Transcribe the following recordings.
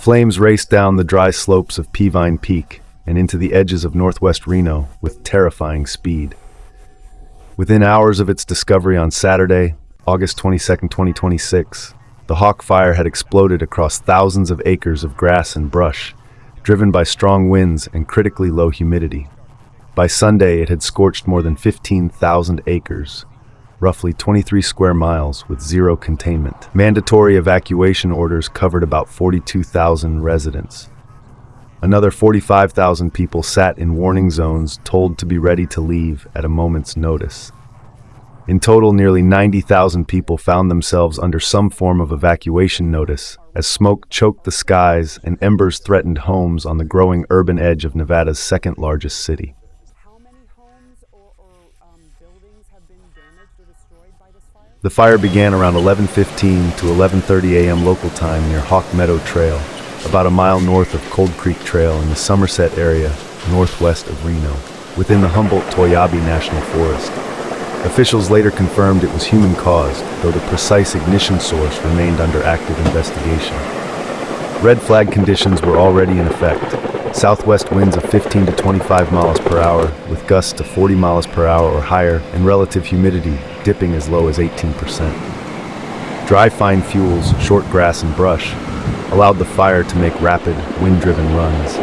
Flames raced down the dry slopes of Peavine Peak and into the edges of northwest Reno with terrifying speed. Within hours of its discovery on Saturday, August 22, 2026, the Hawk fire had exploded across thousands of acres of grass and brush, driven by strong winds and critically low humidity. By Sunday, it had scorched more than 15,000 acres, roughly 23 square miles, with zero containment. Mandatory evacuation orders covered about 42,000 residents. Another 45,000 people sat in warning zones, told to be ready to leave at a moment's notice. In total, nearly 90,000 people found themselves under some form of evacuation notice as smoke choked the skies and embers threatened homes on the growing urban edge of Nevada's second largest city. How many homes or buildings have been damaged or destroyed by this fire? The fire began around 11:15 to 11:30 a.m. local time near Hawk Meadow Trail, about a mile north of Cold Creek Trail in the Somerset area, northwest of Reno, within the Humboldt-Toyabe National Forest. Officials later confirmed it was human-caused, though the precise ignition source remained under active investigation. Red flag conditions were already in effect. Southwest winds of 15 to 25 miles per hour, with gusts to 40 miles per hour or higher, and relative humidity dipping as low as 18%. Dry fine fuels, short grass and brush, allowed the fire to make rapid, wind-driven runs.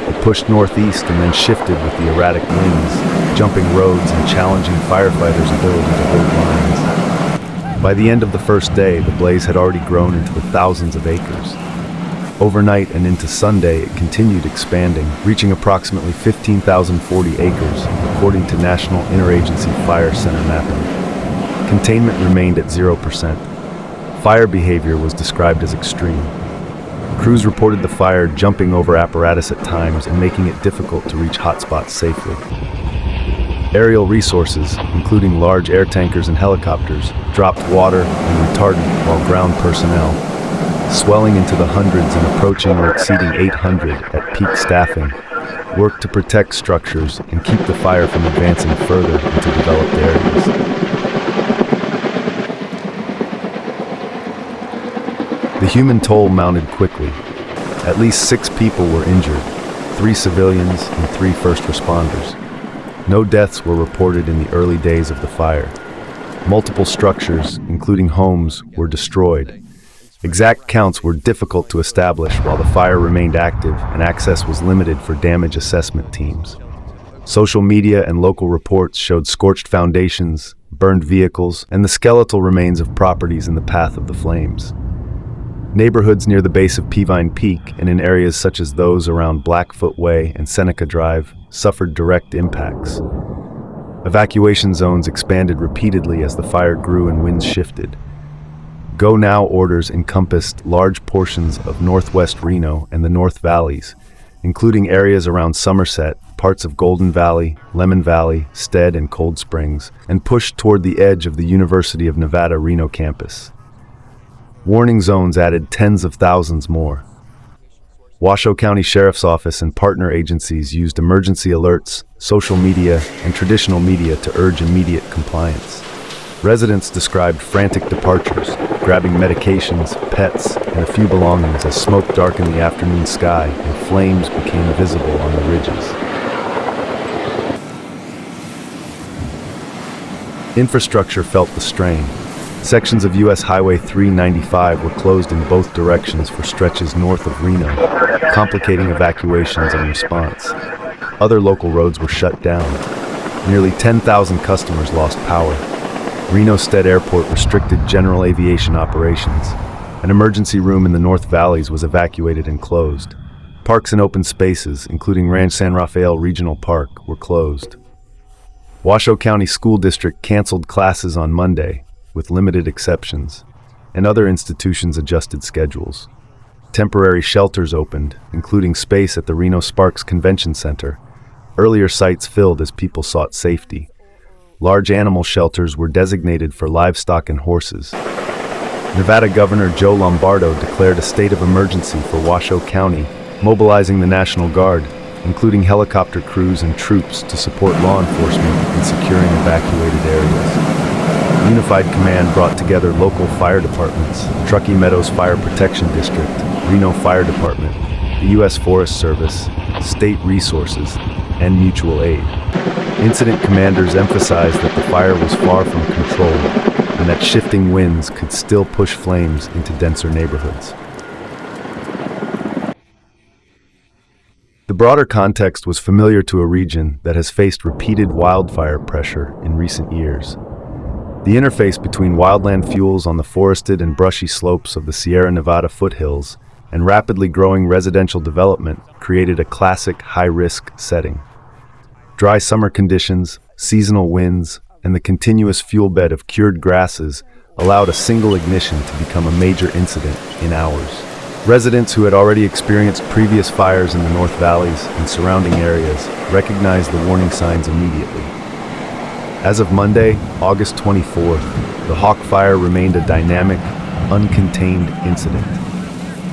It pushed northeast and then shifted with the erratic winds, jumping roads and challenging firefighters' ability to hold lines. By the end of the first day, the blaze had already grown into the thousands of acres. Overnight and into Sunday, it continued expanding, reaching approximately 15,040 acres, according to National Interagency Fire Center mapping. Containment remained at 0%. Fire behavior was described as extreme. Crews reported the fire jumping over apparatus at times and making it difficult to reach hotspots safely. Aerial resources, including large air tankers and helicopters, dropped water and retardant, while ground personnel, swelling into the hundreds and approaching or exceeding 800 at peak staffing, worked to protect structures and keep the fire from advancing further into developed areas. The human toll mounted quickly. At least 6 people were injured, 3 civilians and 3 first responders. No deaths were reported in the early days of the fire. Multiple structures, including homes, were destroyed. Exact counts were difficult to establish while the fire remained active and access was limited for damage assessment teams. Social media and local reports showed scorched foundations, burned vehicles, and the skeletal remains of properties in the path of the flames. Neighborhoods near the base of Peavine Peak and in areas such as those around Blackfoot Way and Seneca Drive suffered direct impacts. Evacuation zones expanded repeatedly as the fire grew and winds shifted. Go Now orders encompassed large portions of northwest Reno and the North Valleys, including areas around Somerset, parts of Golden Valley, Lemon Valley, Stead, and Cold Springs, and pushed toward the edge of the University of Nevada Reno campus. Warning zones added tens of thousands more. Washoe County Sheriff's Office and partner agencies used emergency alerts, social media, and traditional media to urge immediate compliance. Residents described frantic departures, grabbing medications, pets, and a few belongings as smoke darkened the afternoon sky and flames became visible on the ridges. Infrastructure felt the strain. Sections of U.S. Highway 395 were closed in both directions for stretches north of Reno, complicating evacuations and response. Other local roads were shut down. Nearly 10,000 customers lost power. Reno Stead Airport restricted general aviation operations. An emergency room in the North Valleys was evacuated and closed. Parks and open spaces, including Ranch San Rafael Regional Park, were closed. Washoe County School District canceled classes on Monday, with limited exceptions, and other institutions adjusted schedules. Temporary shelters opened, including space at the Reno Sparks Convention Center. Earlier sites filled as people sought safety. Large animal shelters were designated for livestock and horses. Nevada Governor Joe Lombardo declared a state of emergency for Washoe County, mobilizing the National Guard, including helicopter crews and troops to support law enforcement in securing evacuated areas. Unified Command brought together local fire departments, Truckee Meadows Fire Protection District, Reno Fire Department, the U.S. Forest Service, state resources, and mutual aid. Incident commanders emphasized that the fire was far from controlled and that shifting winds could still push flames into denser neighborhoods. The broader context was familiar to a region that has faced repeated wildfire pressure in recent years. The interface between wildland fuels on the forested and brushy slopes of the Sierra Nevada foothills and rapidly growing residential development created a classic high-risk setting. Dry summer conditions, seasonal winds, and the continuous fuel bed of cured grasses allowed a single ignition to become a major incident in hours. Residents who had already experienced previous fires in the North Valleys and surrounding areas recognized the warning signs immediately. As of Monday, August 24th, the Hawk Fire remained a dynamic, uncontained incident.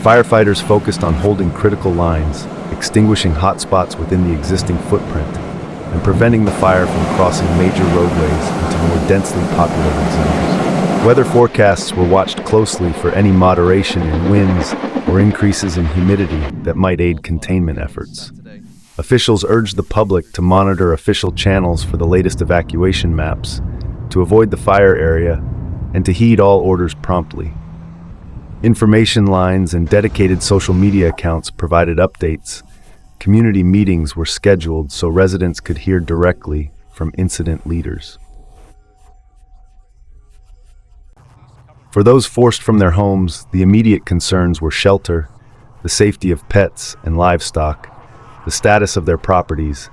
Firefighters focused on holding critical lines, extinguishing hotspots within the existing footprint, and preventing the fire from crossing major roadways into more densely populated zones. Weather forecasts were watched closely for any moderation in winds or increases in humidity that might aid containment efforts. Officials urged the public to monitor official channels for the latest evacuation maps, to avoid the fire area, and to heed all orders promptly. Information lines and dedicated social media accounts provided updates. Community meetings were scheduled so residents could hear directly from incident leaders. For those forced from their homes, the immediate concerns were shelter, the safety of pets and livestock, the status of their properties,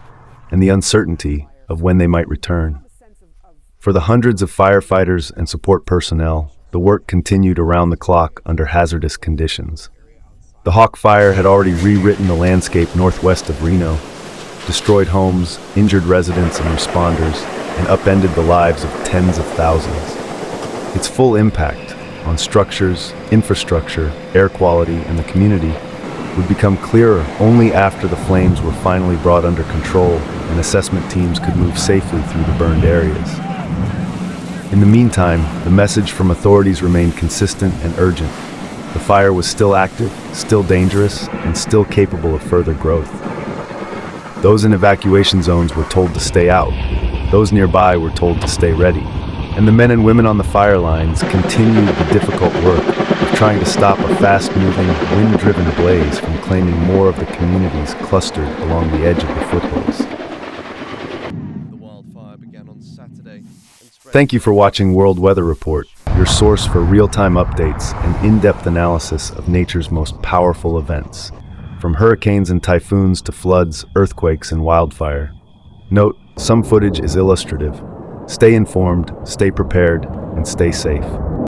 and the uncertainty of when they might return. For the hundreds of firefighters and support personnel, the work continued around the clock under hazardous conditions. The Hawk Fire had already rewritten the landscape northwest of Reno, destroyed homes, injured residents and responders, and upended the lives of tens of thousands. Its full impact on structures, infrastructure, air quality, and the community would become clearer only after the flames were finally brought under control and assessment teams could move safely through the burned areas. In the meantime, the message from authorities remained consistent and urgent. The fire was still active, still dangerous, and still capable of further growth. Those in evacuation zones were told to stay out. Those nearby were told to stay ready. And the men and women on the fire lines continued the difficult work of trying to stop a fast-moving, wind-driven blaze from claiming more of the communities clustered along the edge of the foothills. The wildfire began on Saturday. Thank you for watching World Weather Report, your source for real-time updates and in-depth analysis of nature's most powerful events, from hurricanes and typhoons to floods, earthquakes, and wildfire. Note, some footage is illustrative. Stay informed, stay prepared, and stay safe.